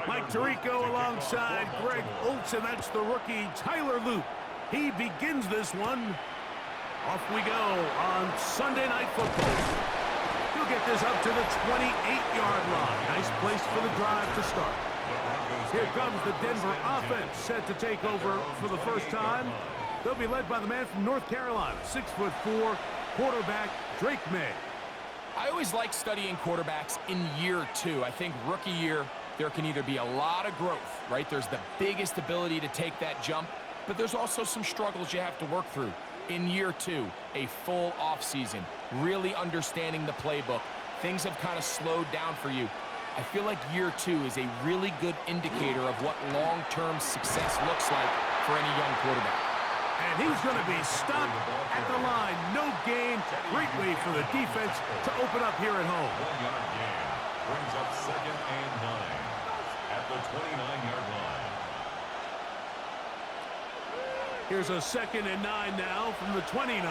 Mike Tirico alongside Greg Olsen. That's the rookie Tyler Loop. He begins this one. Off we go on Sunday Night Football. He'll get this up to the 28-yard line. Nice place for the drive to start. Here comes the Denver offense, set to take over for the first time. They'll be led by the man from North Carolina, 6'4", quarterback Drake May. I always like studying quarterbacks in year two. I think rookie year, there can either be a lot of growth, right? There's the biggest ability to take that jump, but there's also some struggles you have to work through. In year two, a full offseason, really understanding the playbook. Things have kind of slowed down for you. I feel like year two is a really good indicator of what long-term success looks like for any young quarterback. And he's going to be stopped at the line. No gain. Great way for the defense to open up here at home. 1-yard gain brings up 2nd and 9 at the 29-yard line. Here's a 2nd and 9 now from the 29.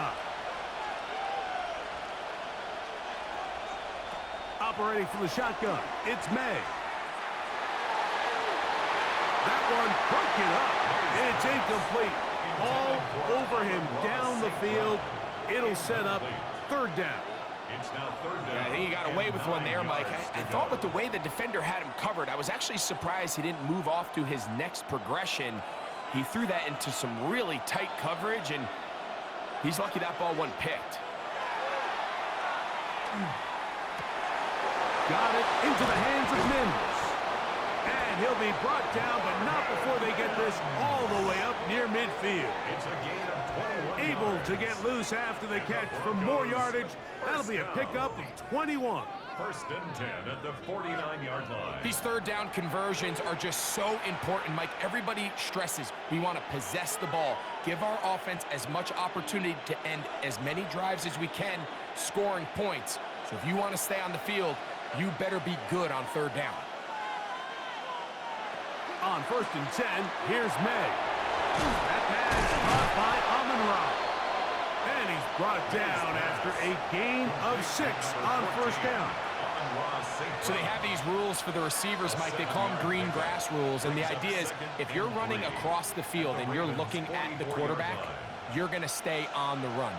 Operating from the shotgun, it's May. That one broke it up. It's incomplete. All over him down the field. It'll set up 3rd down. It's now 3rd down. Yeah, I think he got away with one there, Mike. I thought with the way the defender had him covered, I was actually surprised he didn't move off to his next progression. He threw that into some really tight coverage, and he's lucky that ball wasn't picked. Got it into the hands of Mims. And he'll be brought down, but not before they get this all the way up near midfield. It's a gain of 21. Able to get loose after the catch for more yardage. That'll be a pickup of 21. 1st and 10 at the 49-yard line. These 3rd down conversions are just so important, Mike. Everybody stresses we want to possess the ball, give our offense as much opportunity to end as many drives as we can, scoring points. So if you want to stay on the field, you better be good on 3rd down. On 1st and 10, here's May. That pass caught by Amon-Ra. And he's brought down after a gain of 6 on 1st down. So they have these rules for the receivers, Mike. They call them green grass rules. And the idea is if you're running across the field and you're looking at the quarterback, you're going to stay on the run.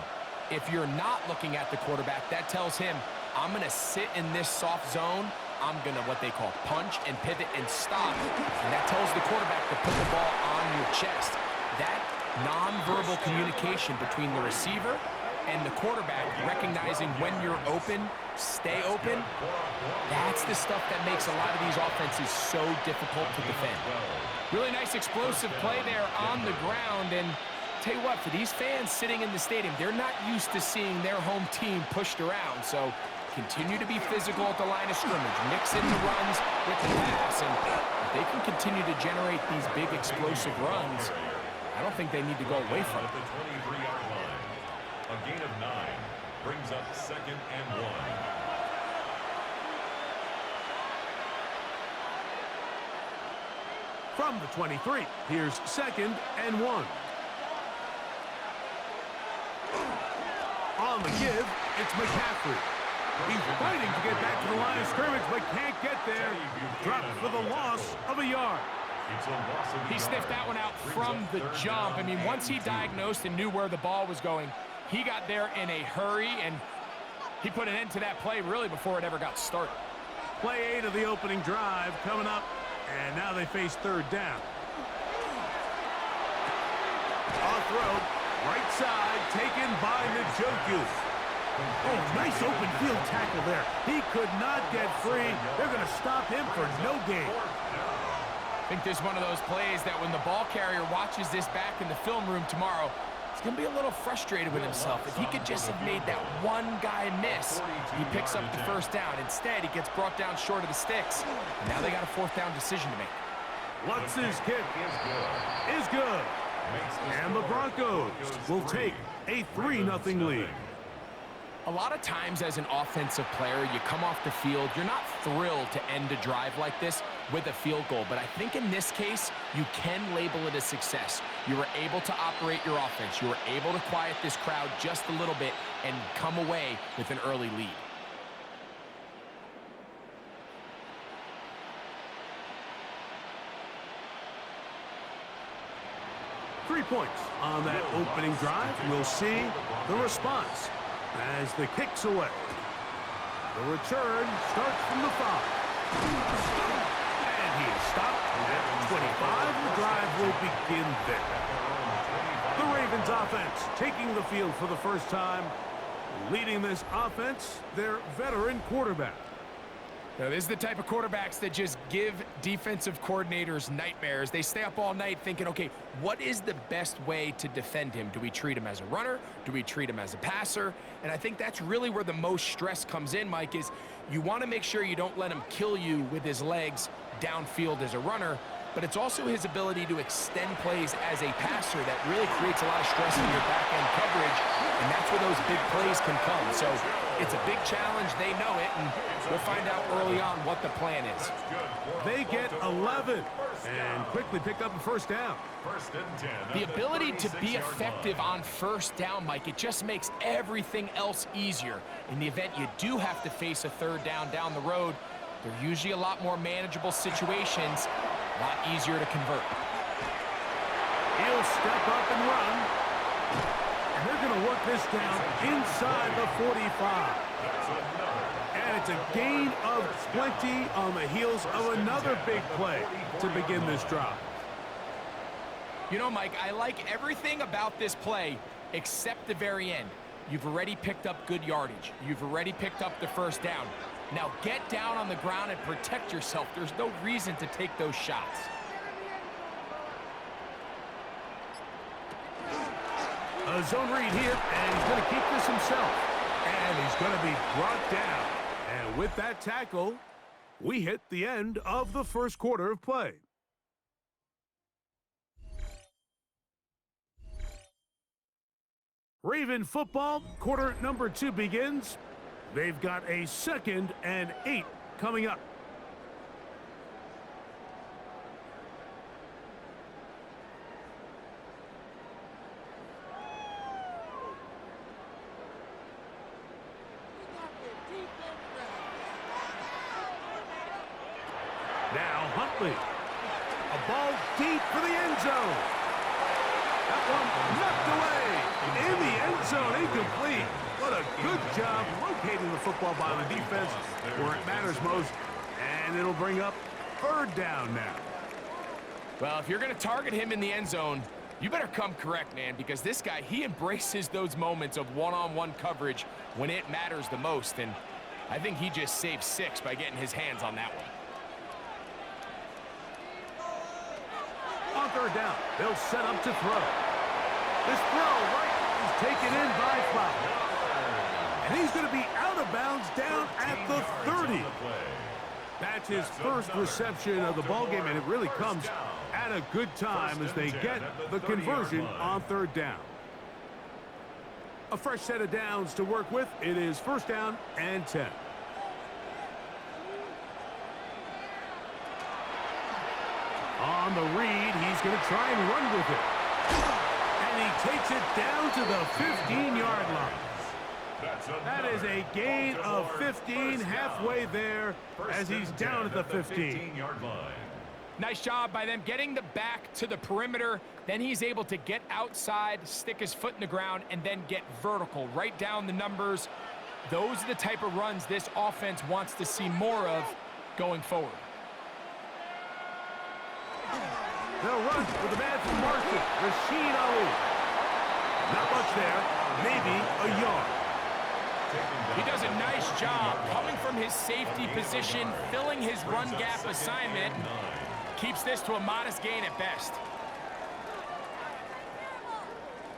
If you're not looking at the quarterback, that tells him, I'm going to sit in this soft zone. I'm going to what they call punch and pivot and stop. And that tells the quarterback to put the ball on your chest. That nonverbal communication between the receiver and the quarterback, recognizing when you're open, stay open, that's the stuff that makes a lot of these offenses so difficult to defend. Really nice explosive play there on the ground. And tell you what, for these fans sitting in the stadium, they're not used to seeing their home team pushed around. So continue to be physical at the line of scrimmage, mix in the runs with the pass, and if they can continue to generate these big explosive runs, I don't think they need to go away from it. At the 23-yard line, a gain of 9 brings up 2nd and 1. From the 23, here's 2nd and 1. On the give, it's McCaffrey. He's fighting to get back to the line of scrimmage, but can't get there. Dropped for the loss of a yard. He sniffed that one out from the jump. I mean, once he diagnosed and knew where the ball was going, he got there in a hurry, and he put an end to that play really before it ever got started. Play 8 of the opening drive coming up, and now they face 3rd down. On throw, right side, taken by Njoku. Oh, nice open field tackle there. He could not get free. They're going to stop him for no gain. I think there's one of those plays that when the ball carrier watches this back in the film room tomorrow, he's going to be a little frustrated with himself. If he could just have made that one guy miss, he picks up the 1st down. Instead, he gets brought down short of the sticks. And now they got a 4th down decision to make. Lutz's kick is good. And the Broncos will take a 3-0 lead. A lot of times as an offensive player, you come off the field, you're not thrilled to end a drive like this with a field goal. But I think in this case, you can label it a success. You were able to operate your offense. You were able to quiet this crowd just a little bit and come away with an early lead. points on that opening drive. We'll see the response as the kick's away. The return starts from the 5. And he is stopped at 25. The drive will begin there. The Ravens offense taking the field for the first time. Leading this offense, their veteran quarterback. Now, this is the type of quarterbacks that just give defensive coordinators nightmares. They stay up all night thinking, okay, what is the best way to defend him? Do we treat him as a runner? Do we treat him as a passer? And I think that's really where the most stress comes in, Mike, is you want to make sure you don't let him kill you with his legs downfield as a runner, but it's also his ability to extend plays as a passer that really creates a lot of stress in your back-end coverage, and that's where those big plays can come. So it's a big challenge. They know it, and we'll find out early on what the plan is. They get 11 and quickly pick up a first down. The ability to be effective on first down, Mike, it just makes everything else easier. In the event you do have to face a third down the road, they're usually a lot more manageable situations, a lot easier to convert. He'll step up and run. And they're going to work this down inside the 45. And it's a gain of 20 on the heels of another big play to begin this drive. You know, Mike, I like everything about this play except the very end. You've already picked up good yardage. You've already picked up the first down. Now get down on the ground and protect yourself. There's no reason to take those shots. A zone read here, and he's going to keep this himself. And he's going to be brought down. And with that tackle, we hit the end of the first quarter of play. Raven football, quarter number 2 begins. They've got a 2nd and 8 coming up. Now Huntley. A ball deep for the end zone. That one knocked away. In the end zone, incomplete. What a good job locating the football by the defense where it matters most. And it'll bring up 3rd down now. Well, if you're going to target him in the end zone, you better come correct, man, because this guy, he embraces those moments of one-on-one coverage when it matters the most. And I think he just saved 6 by getting his hands on that one. On 3rd down, they'll set up to throw. This throw right is taken in by Flower. And he's going to be out of bounds down at the 30. That's his first reception of the ballgame, and it really comes at a good time as they get the conversion on 3rd down. A fresh set of downs to work with. It is 1st down and 10. On the read, he's going to try and run with it. And he takes it down to the 15-yard line. That is a gain of 15, halfway there as he's down at the 15-yard line. Nice job by them getting the back to the perimeter. Then he's able to get outside, stick his foot in the ground, and then get vertical. Right down the numbers. Those are the type of runs this offense wants to see more of going forward. They'll run with the man from Marshall, Rashid Ali. Not much there, maybe a yard. He does a nice job coming from his safety position, filling his run gap assignment. Keeps this to a modest gain at best.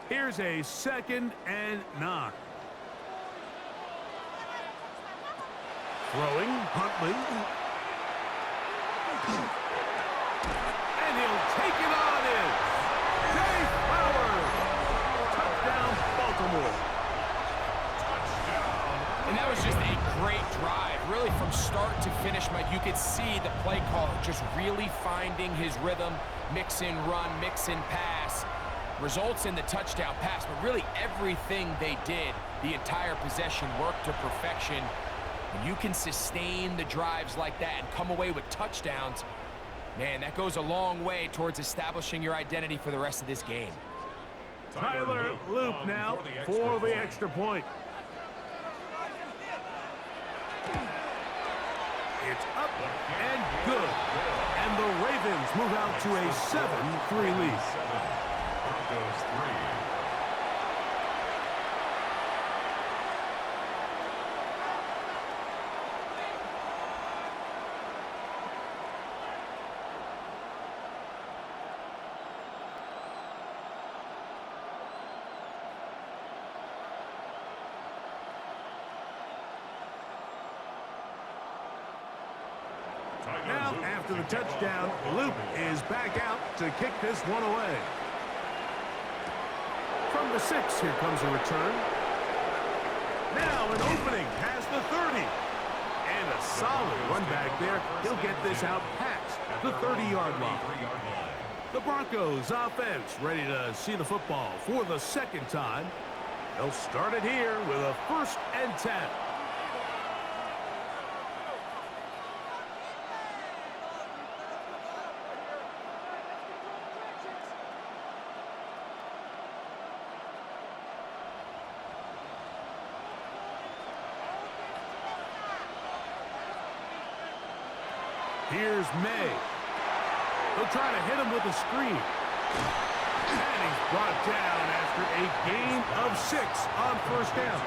Here's a 2nd and 9. Throwing, Huntley. And he'll take it on in. Jay Flowers. Touchdown, Baltimore. And that was just a great drive. Really from start to finish, Mike, you could see the play caller just really finding his rhythm. Mix in run, mix in pass. Results in the touchdown pass, but really everything they did, the entire possession worked to perfection. When you can sustain the drives like that and come away with touchdowns, man, that goes a long way towards establishing your identity for the rest of this game. Tyler Loop now for the extra point. It's up and good. And the Ravens move out to a 7-3 lead. Broncos 3. Now, after the touchdown, Loop is back out to kick this one away. From the 6, here comes a return. Now an opening past the 30. And a solid run back there. He'll get this out past the 30-yard line. The Broncos offense ready to see the football for the second time. They'll start it here with a 1st and 10. Here's May. They'll try to hit him with a screen. And he's brought down after a gain of 6 on 1st down.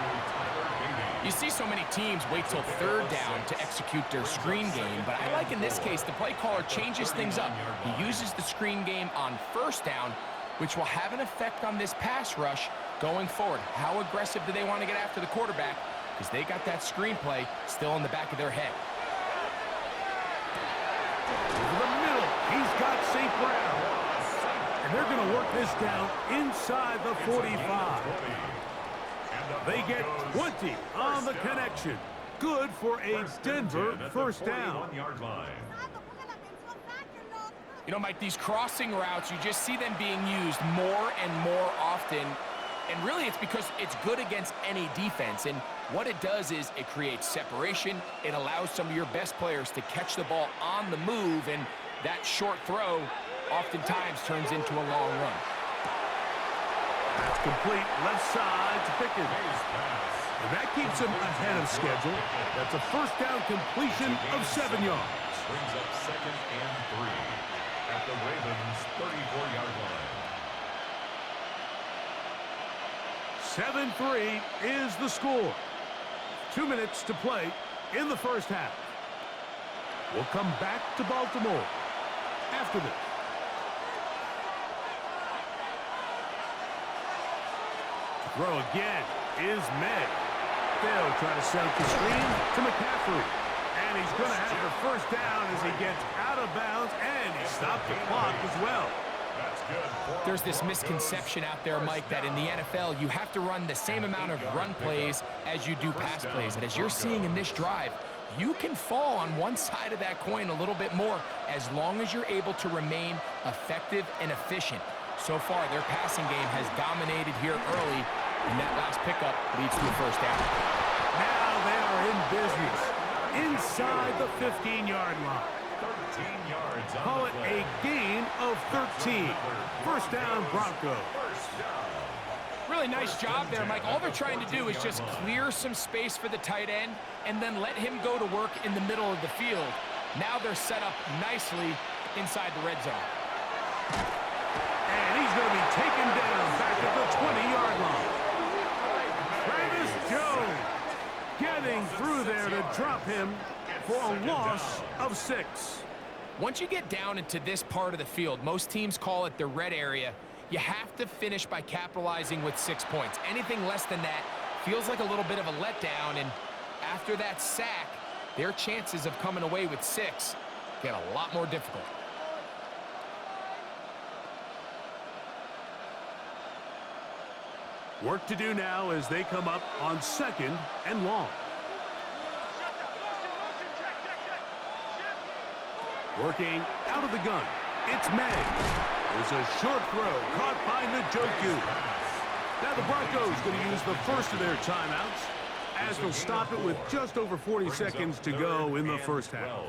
You see so many teams wait till 3rd down to execute their screen game, but I like in this case the play caller changes things up. He uses the screen game on 1st down, which will have an effect on this pass rush going forward. How aggressive do they want to get after the quarterback? Because they got that screen play still in the back of their head. Over the middle, he's got St. Brown. And they're going to work this down inside the 45. They get 20 on the connection. Good for a Denver 1st down. You know, Mike, these crossing routes, you just see them being used more and more often. And really, it's because it's good against any defense. And what it does is it creates separation. It allows some of your best players to catch the ball on the move. And that short throw oftentimes turns into a long run. That's complete left side to Pickens. And that keeps him ahead of schedule. That's a 1st down completion of 7 yards. Brings up 2nd and 3 at the Ravens' 34-yard line. 7-3 is the score. 2 minutes to play in the 1st half. We'll come back to Baltimore after this. Throw again is May. They'll try to set up the screen to McCaffrey. And he's going to have the 1st down as he gets out of bounds, and he stopped the clock as well. There's this misconception out there, Mike, that in the NFL you have to run the same amount of run plays as you do pass plays. And as you're seeing in this drive, you can fall on one side of that coin a little bit more as long as you're able to remain effective and efficient. So far, their passing game has dominated here early, and that last pickup leads to a 1st down. Now they are in business inside the 15-yard line. 13 yards. Call it a gain of 13. 1st down, Broncos. Really nice job there, Mike. All they're trying to do is just clear some space for the tight end and then let him go to work in the middle of the field. Now they're set up nicely inside the red zone. And he's going to be taken down back at the 20-yard line. Travis Jones getting through there to drop him for a loss of 6. Once you get down into this part of the field, most teams call it the red area, you have to finish by capitalizing with 6 points. Anything less than that feels like a little bit of a letdown, and after that sack, their chances of coming away with 6 get a lot more difficult. Work to do now as they come up on 2nd and long. Working out of the gun, it's May. There's a short throw caught by Njoku. Now the Broncos going to use the 1st of their timeouts as they'll stop it with just over 40 seconds to go in the 1st half.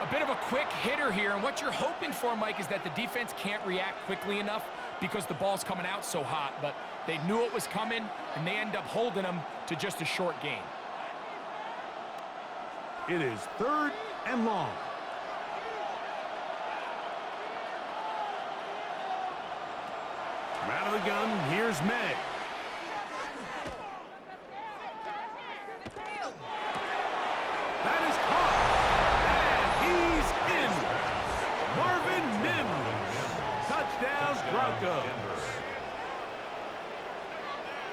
A bit of a quick hitter here, and what you're hoping for, Mike, is that the defense can't react quickly enough because the ball's coming out so hot, but they knew it was coming, and they end up holding them to just a short gain. It is 3rd and long. From out of the gun, here's May. That is caught. And he's in. Marvin Mims. Touchdown, Broncos.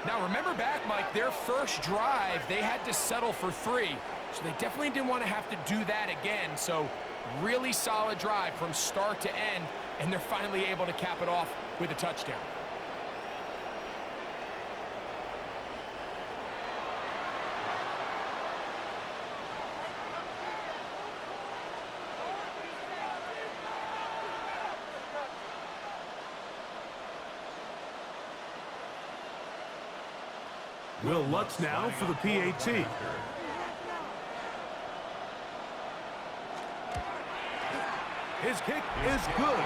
Now, remember back, Mike, their first drive, they had to settle for 3. So they definitely didn't want to have to do that again. So really solid drive from start to end, and they're finally able to cap it off with a touchdown. Will Lutz now for the PAT. His kick is good.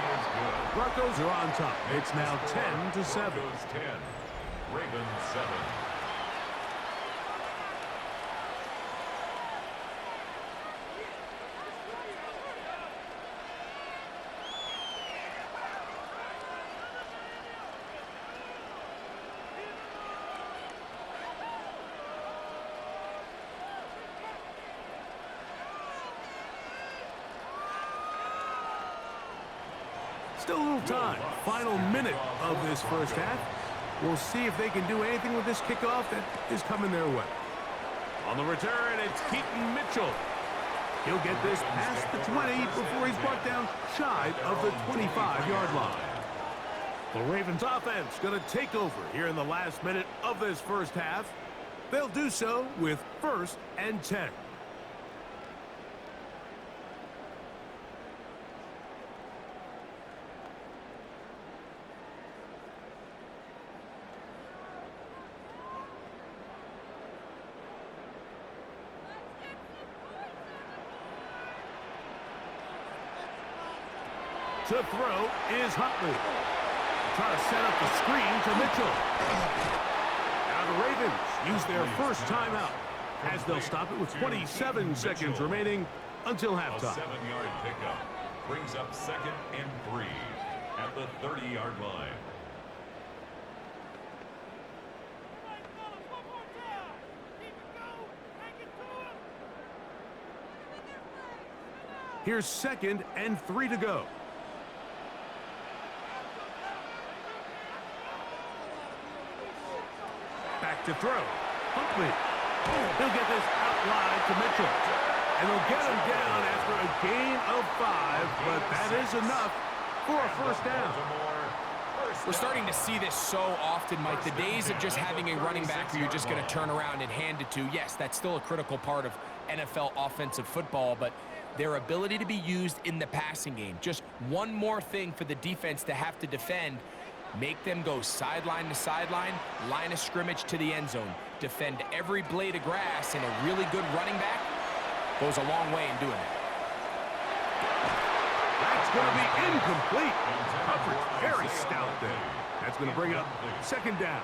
Broncos are on top. It's now 10-7. 10, Ravens 7. Still a little time. Final minute of this first half. We'll see if they can do anything with this kickoff that is coming their way. On the return, it's Keaton Mitchell. He'll get this past the 20 before he's brought down shy of the 25-yard line. The Ravens offense going to take over here in the last minute of this first half. They'll do so with 1st and 10. To throw is Huntley. Trying to set up the screen to Mitchell. Now the Ravens use their first timeout as they'll stop it with 27 seconds remaining until halftime. A 7-yard pickup brings up 2nd and 3 at the 30-yard line. Here's 2nd and 3 to go. Back to throw. Huntley. He'll get this out wide to Mitchell. And they'll get him down after a gain of 5, but that is enough for a first down. We're starting to see this so often, Mike. The days of just having a running back who you're just going to turn around and hand it to, yes, that's still a critical part of NFL offensive football, but their ability to be used in the passing game. Just one more thing for the defense to have to defend. Make them go sideline to sideline, line of scrimmage to the end zone. Defend every blade of grass, and a really good running back goes a long way in doing that. That's going to be incomplete. Coverage very stout there. That's going to bring up 2nd down.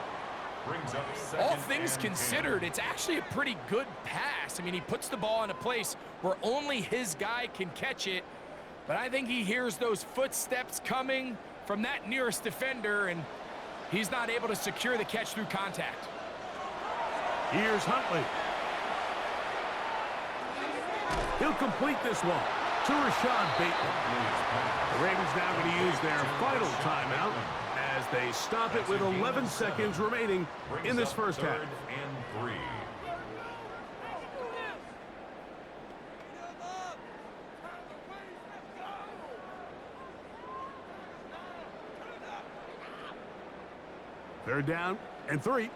All things considered, it's actually a pretty good pass. I mean, he puts the ball in a place where only his guy can catch it, but I think he hears those footsteps coming from that nearest defender, and he's not able to secure the catch through contact. Here's Huntley. He'll complete this one to Rashad Bateman. The Ravens now going to use their final timeout as they stop it with 11 seconds remaining in this first half. 3rd and 3. Third down and 3.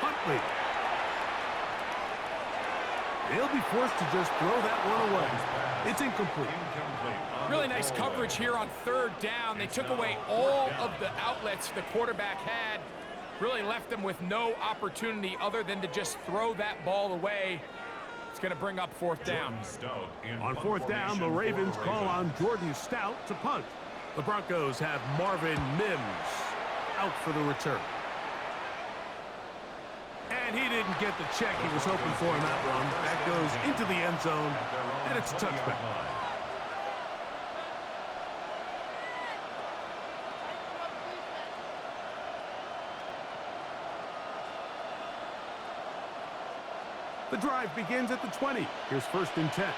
Huntley. They'll be forced to just throw that one away. It's incomplete. Really nice coverage here on 3rd down. They took away all of the outlets the quarterback had. Really left them with no opportunity other than to just throw that ball away. It's going to bring up fourth down. On fourth down, the Ravens call on Jordan Stout to punt. The Broncos have Marvin Mims out for the return. And he didn't get the check he was hoping for in that one. That goes into the end zone, and it's a touchback. The drive begins at the 20. Here's 1st and 10.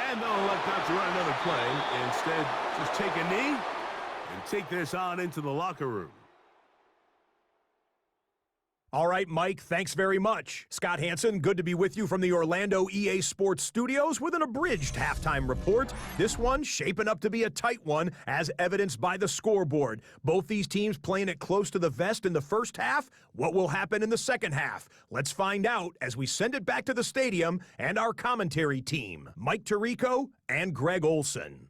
And they'll elect not to run another play. Instead, just take a knee and take this on into the locker room. All right, Mike, thanks very much. Scott Hansen, good to be with you from the Orlando EA Sports Studios with an abridged halftime report. This one shaping up to be a tight one, as evidenced by the scoreboard. Both these teams playing it close to the vest in the first half. What will happen in the second half? Let's find out as we send it back to the stadium and our commentary team, Mike Tirico and Greg Olson.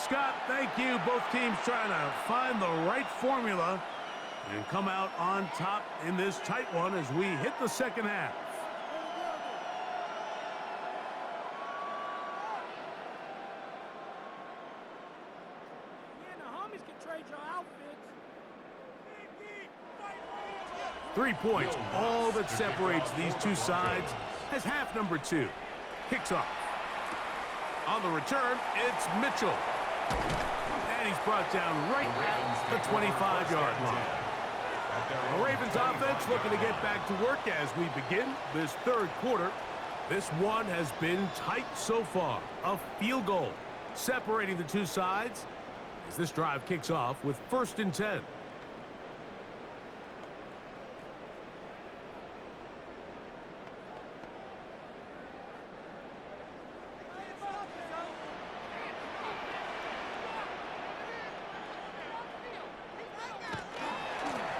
Scott, thank you. Both teams trying to find the right formula and come out on top in this tight one as we hit the second half. Yeah, the homies can trade your outfits. 3 points, all that separates these two sides as half number 2 kicks off. On the return, it's Mitchell. And he's brought down right at the 25-yard line. The Ravens offense looking to get back to work as we begin this third quarter. This one has been tight so far. A field goal separating the two sides as this drive kicks off with 1st and 10.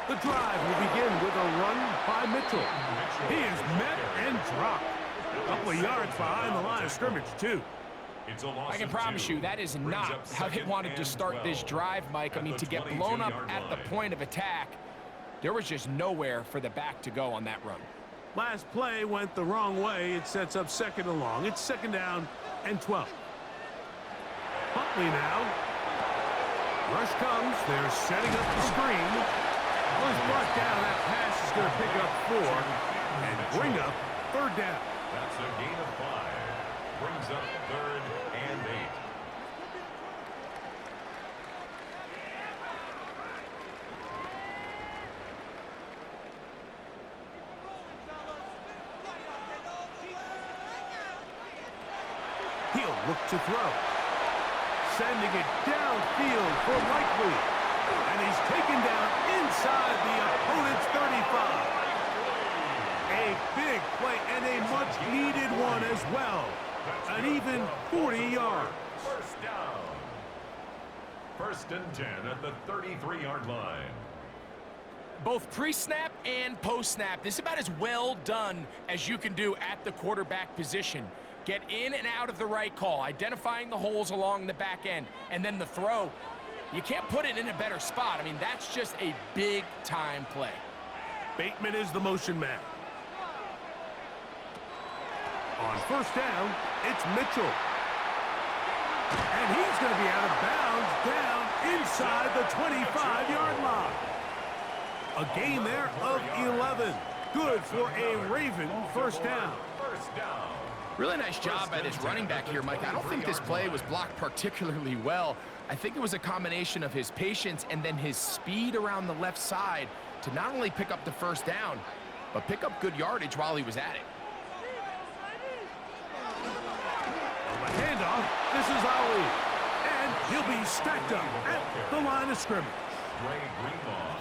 The drive will begin with a run by Mitchell. He is met and dropped. A couple of yards behind the line of scrimmage, too. I can promise you that is not how they wanted to start this drive, Mike. I mean, to get blown up at the point of attack, there was just nowhere for the back to go on that run. Last play went the wrong way. It sets up 2nd and long. It's 2nd down and 12. Huntley now. Rush comes. They're setting up the screen. Well, he's brought down. That pass is going to pick up 4 and bring up 3rd down. That's a gain of 5. Brings up 3rd and 8. He'll look to throw. Sending it downfield for Likely. And he's taken down inside the opponent's 35. A big play and a much-needed one as well. An even 40 yards. 1st down. 1st and 10 at the 33-yard line. Both pre-snap and post-snap, this is about as well done as you can do at the quarterback position. Get in and out of the right call, identifying the holes along the back end, and then the throw. You can't put it in a better spot. I mean, that's just a big-time play. Bateman is the motion man. On 1st down, it's Mitchell. And he's going to be out of bounds down inside the 25-yard line. A gain there of 11. Good for a Raven 1st down. 1st down. Really nice job by this running back here, Mike. I don't think this play was blocked particularly well. I think it was a combination of his patience and then his speed around the left side to not only pick up the 1st down, but pick up good yardage while he was at it. On the handoff, this is Ali. And he'll be stacked up at the line of scrimmage.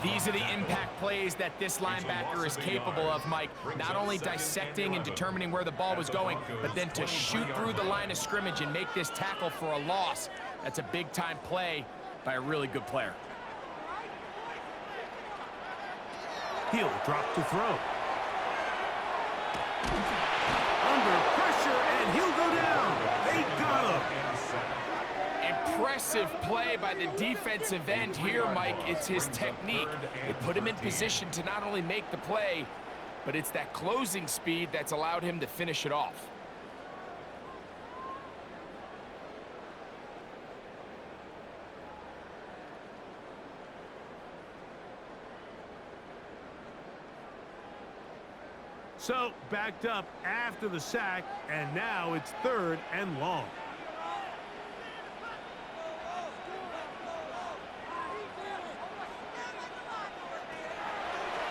These are the impact plays that this linebacker is capable of, Mike. Not only dissecting and determining where the ball was going, but then to shoot through the line of scrimmage and make this tackle for a loss. That's a big-time play by a really good player. He'll drop to throw. Under pressure, and he'll go down. They got him. impressive play by the defensive end here, Mike. It's his technique. It put him in position to not only make the play, but it's that closing speed that's allowed him to finish it off. So, backed up after the sack, and now it's 3rd and long.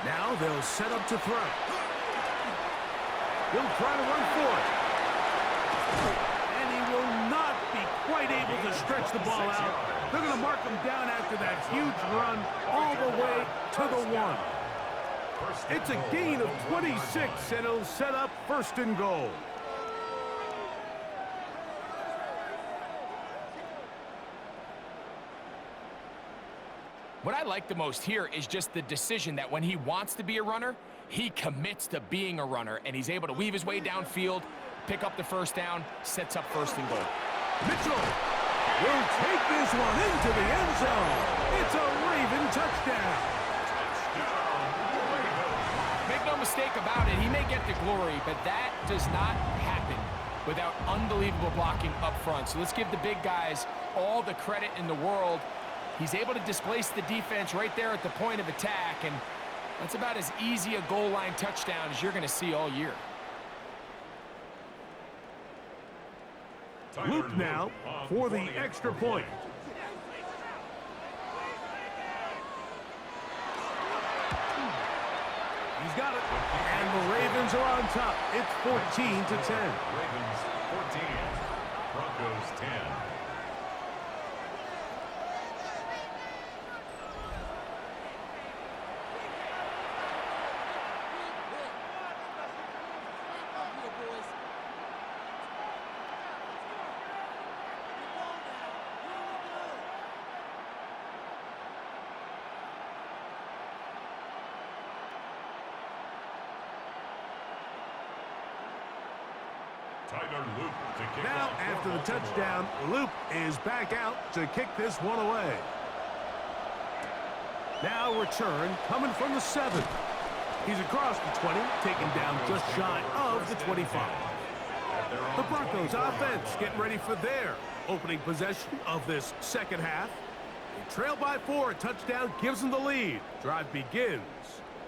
Now they'll set up to throw. He'll try to run for it. And he will not be quite able to stretch the ball out. They're going to mark him down after that huge run all the way to the 1. It's a gain of 26, and it'll set up 1st and goal. What I like the most here is just the decision that when he wants to be a runner, he commits to being a runner, and he's able to weave his way downfield, pick up the 1st down, sets up 1st and goal. Mitchell will take this one into the end zone. It's a Raven touchdown. Make no mistake about it, he may get the glory, but that does not happen without unbelievable blocking up front. So let's give the big guys all the credit in the world. He's able to displace the defense right there at the point of attack, and that's about as easy a goal line touchdown as you're going to see all year. Luke now for the extra point. He's got it. And the Ravens are on top. It's 14-10. Ravens 14, Broncos 10. Now, after the touchdown, Luke is back out to kick this one away. Now return coming from the 7. He's across the 20, taken down just shy of the 25. The Broncos offense getting ready for their opening possession of this 2nd half. They trail by 4, a touchdown gives them the lead. Drive begins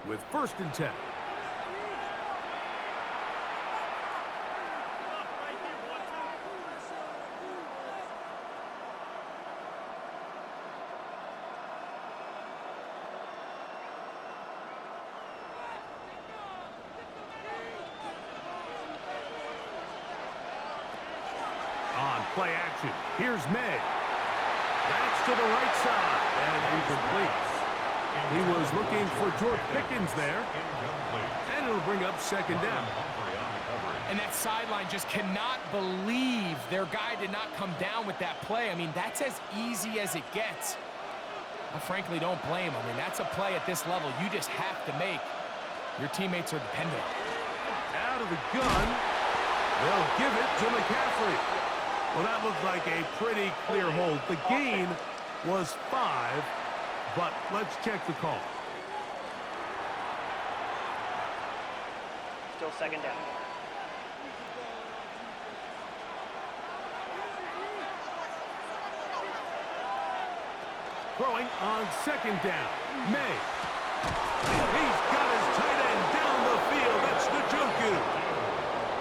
with 1st and 10. Play action. Here's May. That's to the right side. And incomplete. He was looking for George Pickens there. And it'll bring up 2nd down. And that sideline just cannot believe their guy did not come down with that play. I mean, that's as easy as it gets. I frankly don't blame him. I mean, that's a play at this level you just have to make. Your teammates are dependent. Out of the gun. They'll give it to McCaffrey. Well, that looked like a pretty clear hold. The gain was 5, but let's check the call. Still 2nd down. Throwing on 2nd down. May. He's got his tight end down the field. That's Njoku.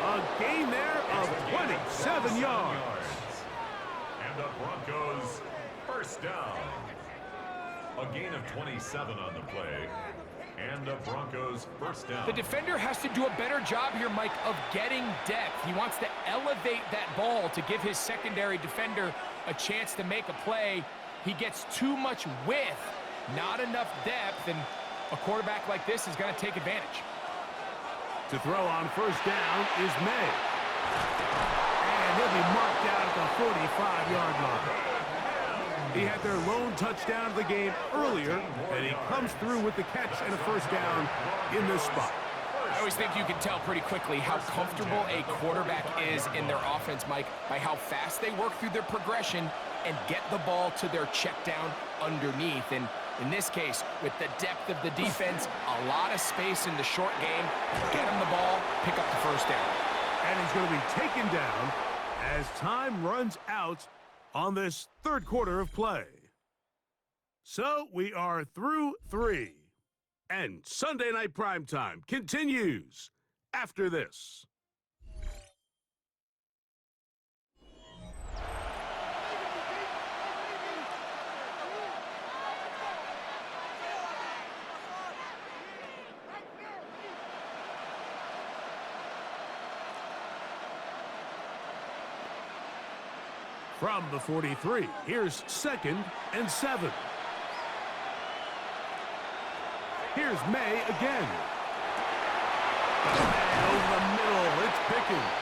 A gain there of 27 yards. And the Broncos 1st down. A gain of 27 on the play. And the Broncos 1st down. The defender has to do a better job here, Mike, of getting depth. He wants to elevate that ball to give his secondary defender a chance to make a play. He gets too much width, not enough depth, and a quarterback like this is going to take advantage. To throw on 1st down is May. And he'll be marked out at the 45-yard line. He had their lone touchdown of the game earlier, and he comes through with the catch and a 1st down in this spot. I always think you can tell pretty quickly how comfortable a quarterback is in their offense, Mike, by how fast they work through their progression and get the ball to their check down underneath. And in this case, with the depth of the defense, a lot of space in the short game, get him the ball, pick up the first down. And he's going to be taken down as time runs out on this third quarter of play. So we are through 3. And Sunday Night Primetime continues after this. From the 43, here's 2nd and 7. Here's May again. And over the middle, it's Pickens.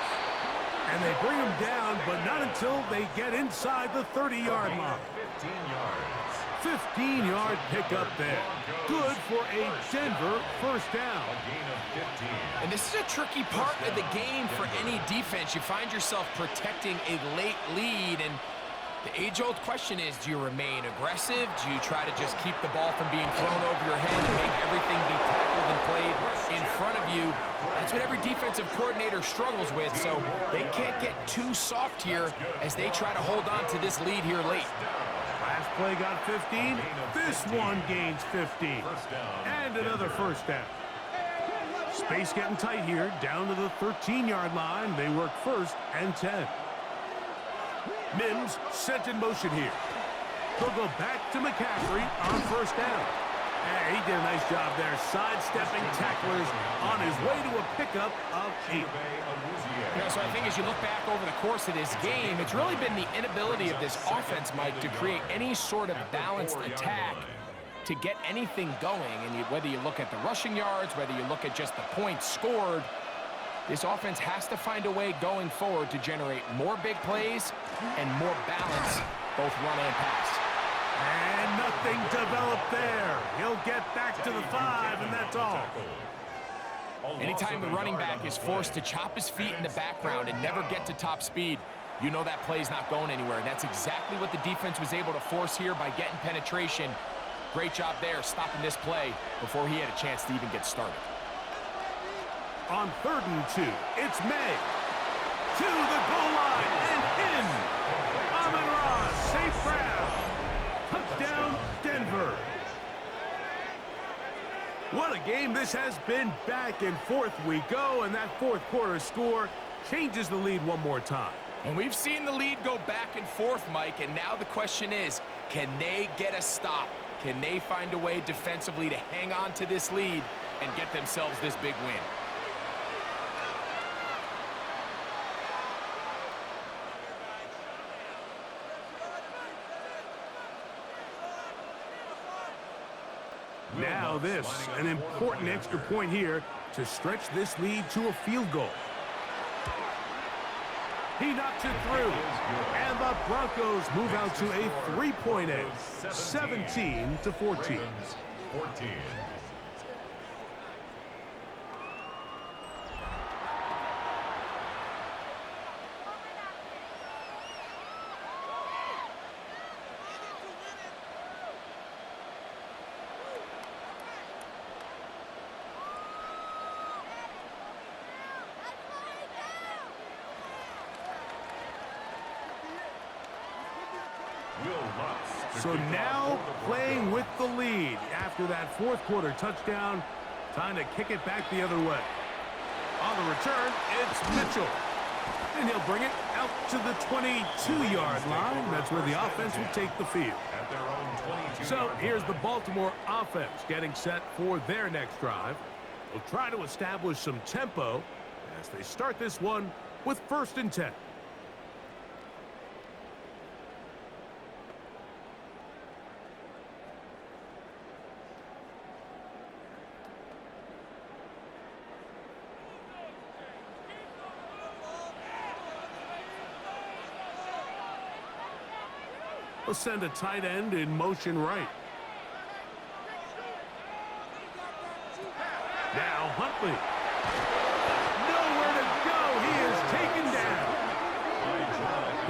And they bring him down, but not until they get inside the 30-yard line. 15 yards. 15-yard pickup there. Good for a Denver first down. A gain of 15. And this is a tricky part of the game for any defense. You find yourself protecting a late lead, and the age-old question is, do you remain aggressive? Do you try to just keep the ball from being thrown over your head and make everything be tackled and played in front of you? That's what every defensive coordinator struggles with, so they can't get too soft here as they try to hold on to this lead here late. Last play got 15. This one gains 15. And another first down. Space getting tight here. Down to the 13-yard line. They work 1st and 10. Mims sent in motion here. They'll go back to McCaffrey on first down. And he did a nice job there, sidestepping tacklers on his way to a pickup of 8. So I think as you look back over the course of this game, it's really been the inability of this offense, Mike, to create any sort of balanced attack to get anything going. And whether you look at the rushing yards, whether you look at just the points scored, this offense has to find a way going forward to generate more big plays and more balance, both run and pass. And nothing developed there. He'll get back to the 5, and that's all. Anytime the running back is forced to chop his feet in the background and never get to top speed, you know that play's not going anywhere. And that's exactly what the defense was able to force here by getting penetration. Great job there, stopping this play before he had a chance to even get started. On 3rd and 2, it's May. To the goal line and in. Amon-Ra, safe grab. Touchdown, Denver. What a game this has been. Back and forth we go, and that fourth quarter score changes the lead one more time. And we've seen the lead go back and forth, Mike, and now the question is, can they get a stop? Can they find a way defensively to hang on to this lead and get themselves this big win? Now this, an important extra point here to stretch this lead to a field goal. He knocks it through, and the Broncos move out to a 3-point edge, 17-14. 14. So now playing with the lead after that fourth quarter touchdown. Time to kick it back the other way. On the return, it's Mitchell. And he'll bring it out to the 22-yard line. That's where the offense will take the field. So here's the Baltimore offense getting set for their next drive. They'll try to establish some tempo as they start this one with 1st and 10. We'll send a tight end in motion right. Now Huntley. Nowhere to go. He is taken down.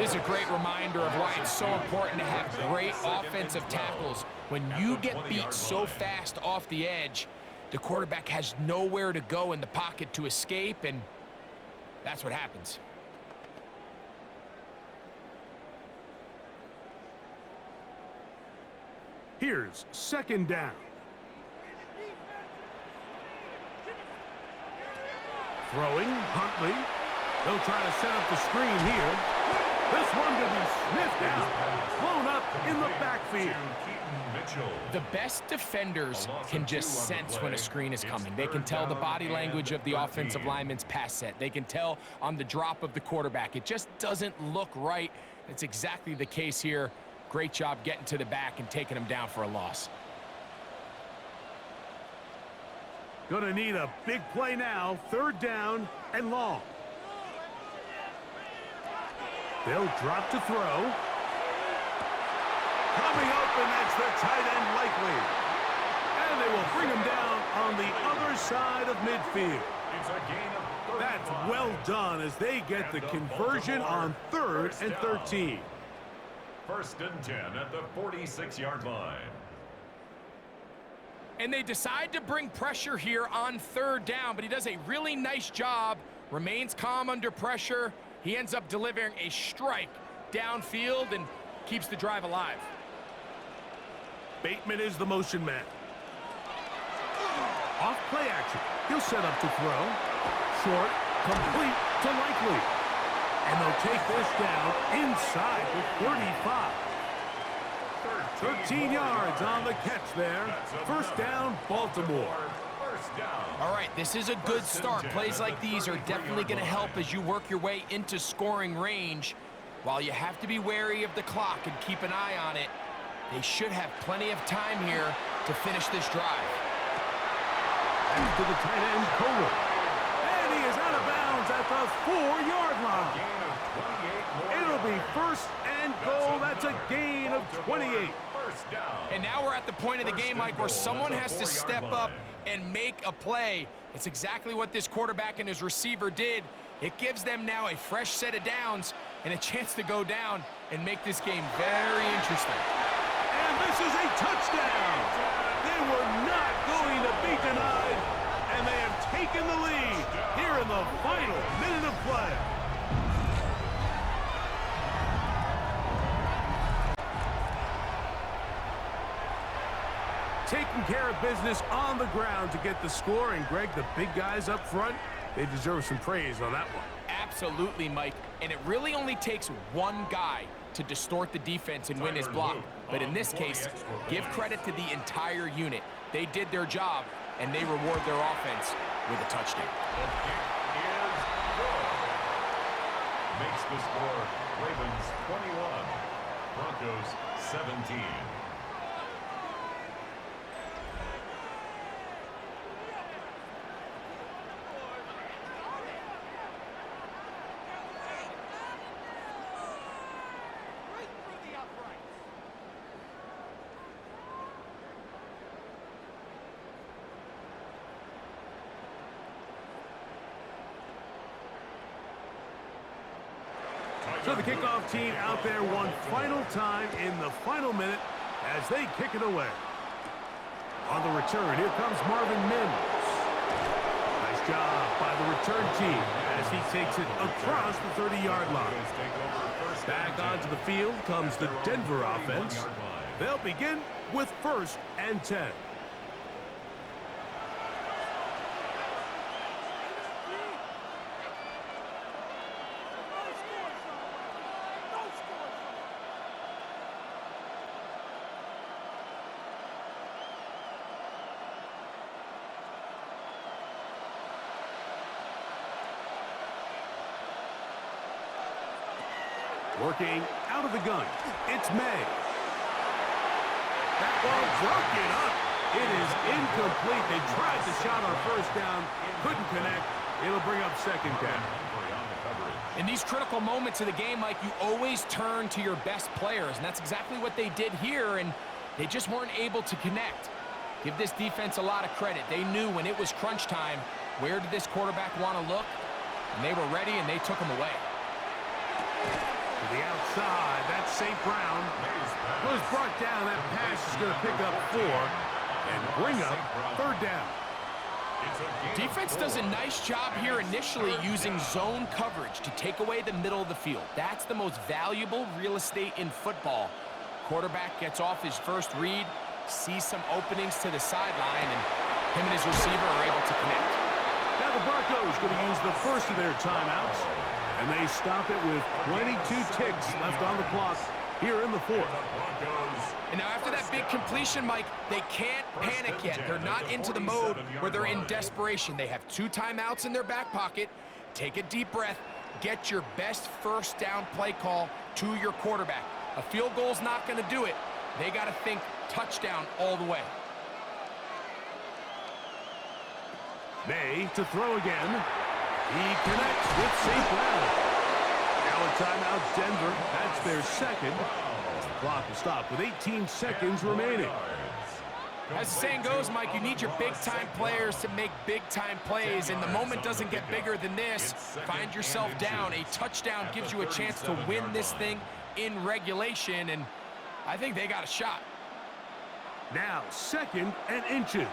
This is a great reminder of why it's so important to have great offensive tackles. When you get beat so fast off the edge, the quarterback has nowhere to go in the pocket to escape, and that's what happens. Here's second down. Throwing, Huntley. They'll try to set up the screen here. This one to be sniffed out. Blown up in the backfield. The best defenders can just sense when a screen is coming. They can tell the body language of the offensive lineman's pass set. They can tell on the drop of the quarterback. It just doesn't look right. It's exactly the case here. Great job getting to the back and taking him down for a loss. Gonna need a big play now. Third down and long. They'll drop to throw. Coming open, that's the tight end likely. And they will bring him down on the other side of midfield. It's a gain of 35. That's well done as they get the conversion on 3rd and 13. 1st and 10 at the 46-yard line. And they decide to bring pressure here on 3rd down, but he does a really nice job, remains calm under pressure. He ends up delivering a strike downfield and keeps the drive alive. Bateman is the motion man. Off play action. He'll set up to throw. Short, complete to Likely. And they'll take this down inside the 35. 13 yards on the catch there. 1st down, Baltimore. All right, this is a good start. Plays like these are definitely going to help as you work your way into scoring range. While you have to be wary of the clock and keep an eye on it, they should have plenty of time here to finish this drive. And to the tight end, Kohler. And he is out of bounds at the 4-yard line. It'll be 1st and goal. That's a gain of 28. And now we're at the point of the game, Mike, where someone has to step up and make a play. It's exactly what this quarterback and his receiver did. It gives them now a fresh set of downs and a chance to go down and make this game very interesting. And this is a touchdown. They were not going to be denied, and they have taken the lead here in the final minute of play. Taking care of business on the ground to get the score, and Greg, the big guys up front, they deserve some praise on that one. Absolutely, Mike, and it really only takes one guy to distort the defense and win his block. But in this case, give credit to the entire unit. They did their job, and they reward their offense with a touchdown. The kick is good. Makes the score Ravens 21, Broncos 17. So the kickoff team out there one final time in the final minute as they kick it away. On the return, here comes Marvin Mims. Nice job by the return team as he takes it across the 30-yard line. Back onto the field comes the Denver offense. They'll begin with 1st and 10. Working out of the gun, it's May. That ball broken up. It is incomplete. They tried the shot on 1st down, couldn't connect. It'll bring up 2nd down. In these critical moments of the game, Mike, you always turn to your best players, and that's exactly what they did here, and they just weren't able to connect. Give this defense a lot of credit. They knew when it was crunch time, where did this quarterback want to look, and they were ready, and they took him away. To the outside, that's St. Brown. Was brought down. That pass is going to pick up 4 and bring up 3rd down. Defense does a nice job here initially using zone coverage to take away the middle of the field. That's the most valuable real estate in football. Quarterback gets off his first read, sees some openings to the sideline, and him and his receiver are able to connect. Now the Broncos going to use the first of their timeouts, and they stop it with 22 ticks left on the clock here in the 4th. And now after that big completion, Mike, they can't panic yet. They're not into the mode where they're in desperation. They have 2 timeouts in their back pocket. Take a deep breath. Get your best first down play call to your quarterback. A field goal's not going to do it. They got to think touchdown all the way. May to throw again. He connects with St. Brown. Now a timeout, Denver. That's their second. The clock is stopped with 18 seconds remaining. As the saying goes, Mike, you need your big-time players to make big-time plays, and the moment doesn't get bigger than this. Find yourself down. A touchdown gives you a chance to win this thing in regulation, and I think they got a shot. Now 2nd and inches.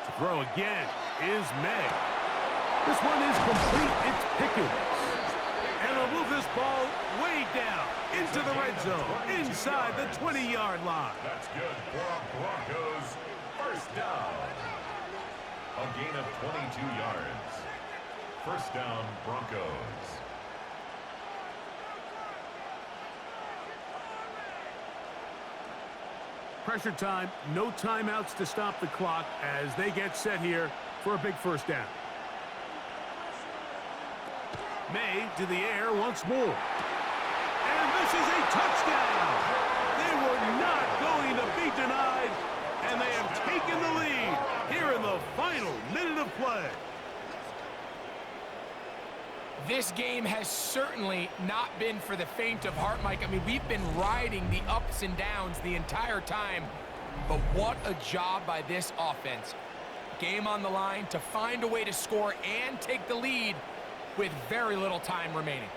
To throw again is May. This one is complete. It's Pickens. And they'll move this ball way down into the red zone, inside the 20-yard line. That's good for Broncos. First down. A gain of 22 yards. First down, Broncos. Pressure time, no timeouts to stop the clock as they get set here for a big first down. May to the air once more. And this is a touchdown. They were not going to be denied, and they have taken the lead here in the final minute of play. This game has certainly not been for the faint of heart, Mike. I mean, we've been riding the ups and downs the entire time, but what a job by this offense. Game on the line to find a way to score and take the lead with very little time remaining.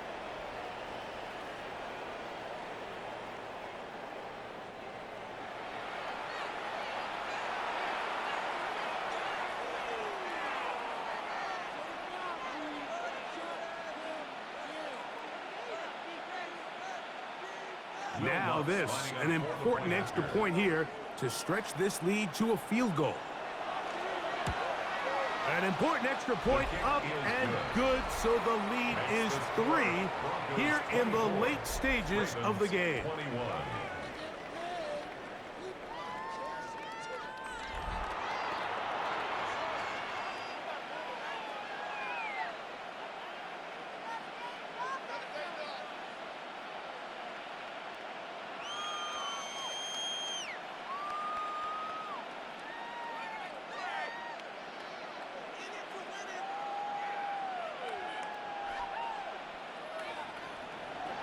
Now this, an important extra point here to stretch this lead to a field goal. An important extra point up and good, so the lead is 3 here in the late stages of the game.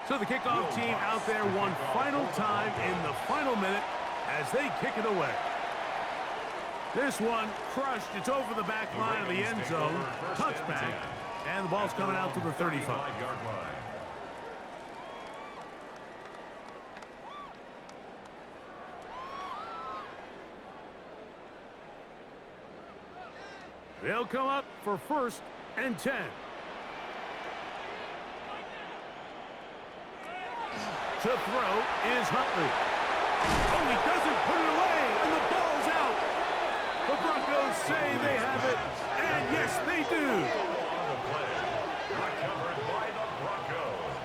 So the kickoff team out there one final time in the final minute as they kick it away. This one crushed. It's over the back line of the end zone. Touchback. And the ball's coming out to the 35-yard line. They'll come up for 1st and 10. To throw is Huntley. Oh, he doesn't put it away, and the ball's out. The Broncos say they have it, and yes, they do. On the play, recovered by the Broncos.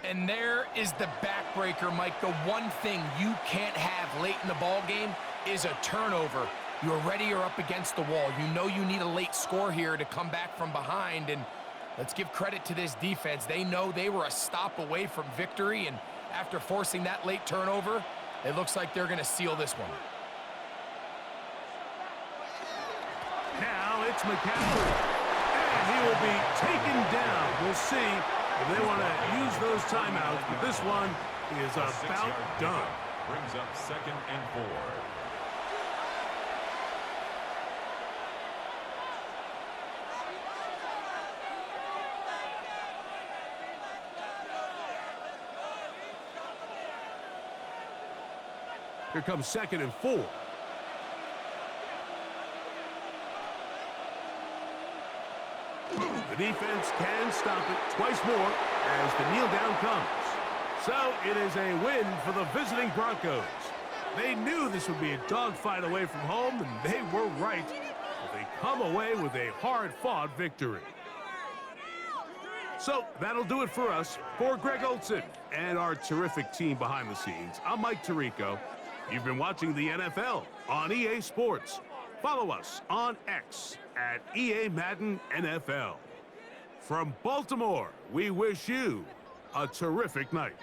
And there is the backbreaker, Mike. The one thing you can't have late in the ball game is a turnover. You're ready, you're up against the wall. You know you need a late score here to come back from behind, and let's give credit to this defense. They know they were a stop away from victory, and after forcing that late turnover, it looks like they're going to seal this one. Now it's It's McCaffrey. And he will be taken down. We'll see if they want to use those timeouts, but this one is about done. Brings up 2nd and 4. Here comes 2nd and 4. The defense can stop it twice more as the kneel down comes. So it is a win for the visiting Broncos. They knew this would be a dogfight away from home, and they were right. But they come away with a hard-fought victory. So that'll do it for us. For Greg Olson and our terrific team behind the scenes, I'm Mike Tirico. You've been watching the NFL on EA Sports. Follow us on X at EA Madden NFL. From Baltimore, we wish you a terrific night.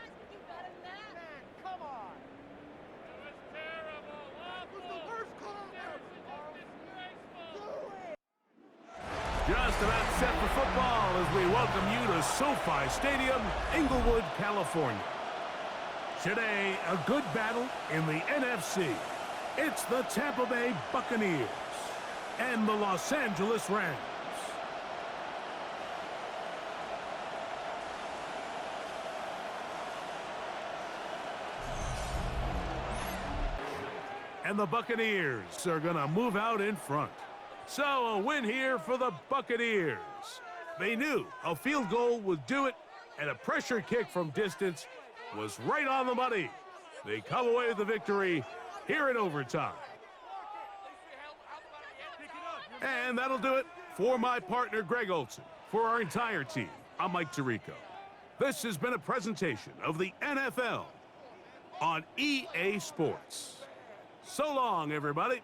Just about set for football as we welcome you to SoFi Stadium, Inglewood, California. Today, a good battle in the NFC. It's the Tampa Bay Buccaneers and the Los Angeles Rams. And the Buccaneers are going to move out in front. So a win here for the Buccaneers. They knew a field goal would do it, and a pressure kick from distance was right on the money. They come away with the victory here in overtime. And that'll do it for my partner, Greg Olson. For our entire team, I'm Mike Tirico. This has been a presentation of the NFL on EA Sports. So long, everybody.